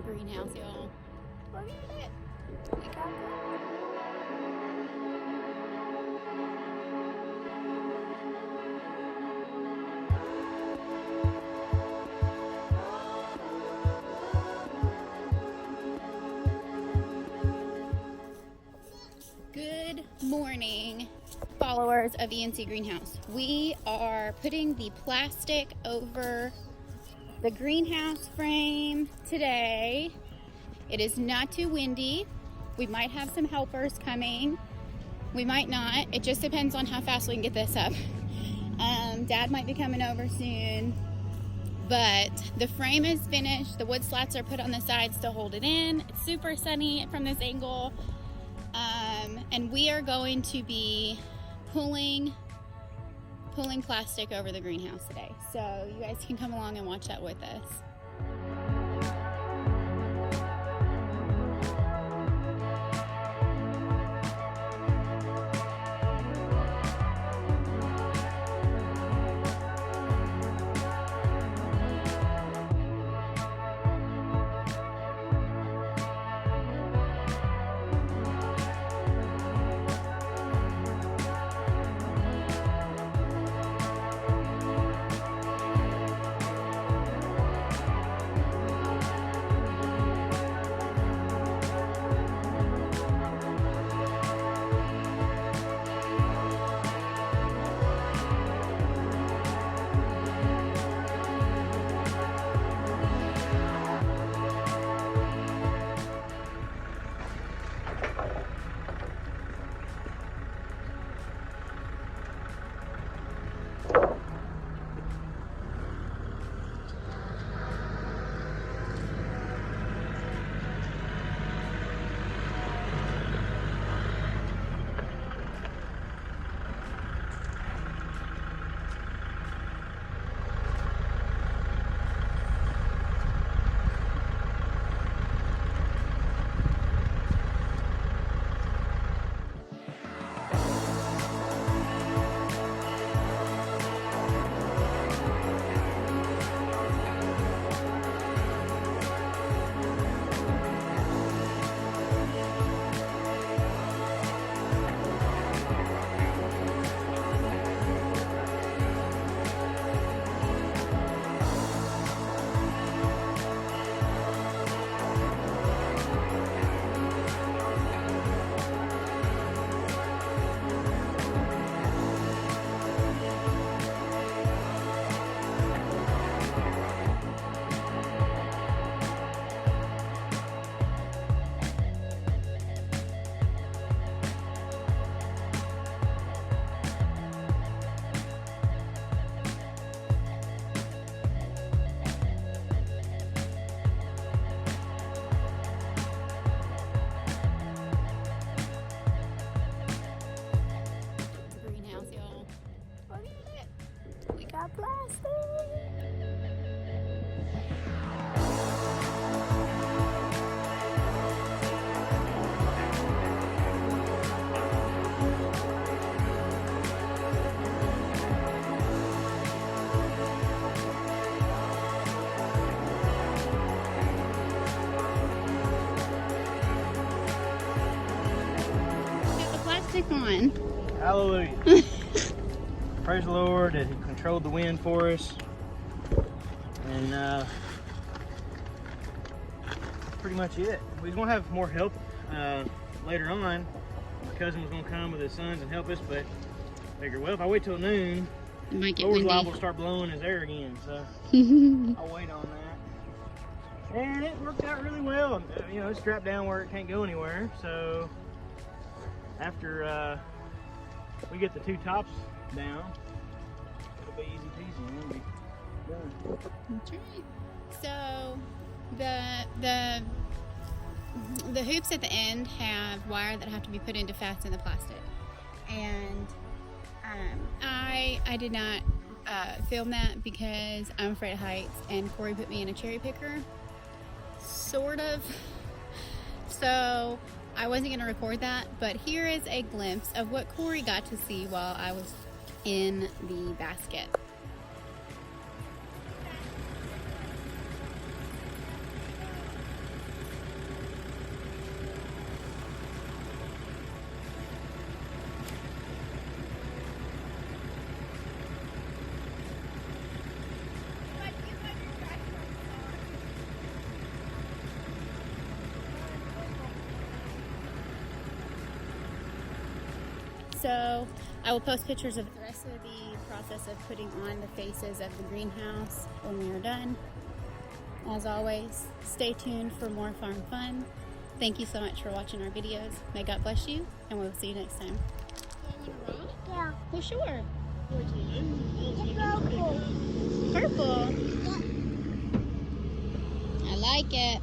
greenhouse, y'all. Look at it. We got Good morning, followers of ENC Greenhouse. We are putting the plastic over the greenhouse frame today. It is not too windy. We might have some helpers coming. We might not. It just depends on how fast we can get this up. Dad might be coming over soon. But the frame is finished. The wood slats are put on the sides to hold it in. It's super sunny from this angle. And we are going to be pulling plastic over the greenhouse today. So you guys can come along and watch that with us. Plastic. Got the plastic on. Hallelujah. Praise the Lord that He controlled the wind for us. And that's pretty much it. We was going to have more help later on. My cousin was going to come with his sons and help us, but I figured, well, if I wait till noon, Lord's liable to start blowing his air again. So I'll wait on that. And it worked out really well. You know, it's strapped down where it can't go anywhere. So after we get the two tops down, it'll be easy peasy and it'll be done. That's right. So the hoops at the end have wire that have to be put in to fasten the plastic, and I did not film that because I'm afraid of heights, and Corey put me in a cherry picker, sort of. So I wasn't going to record that, but here is a glimpse of what Corey got to see while I was in the basket. So I will post pictures of the rest of the process of putting on the faces of the greenhouse when we are done. As always, stay tuned for more farm fun. Thank you so much for watching our videos. May God bless you, and we'll see you next time. Yeah. Well, sure. Purple. Purple. Yeah. I like it.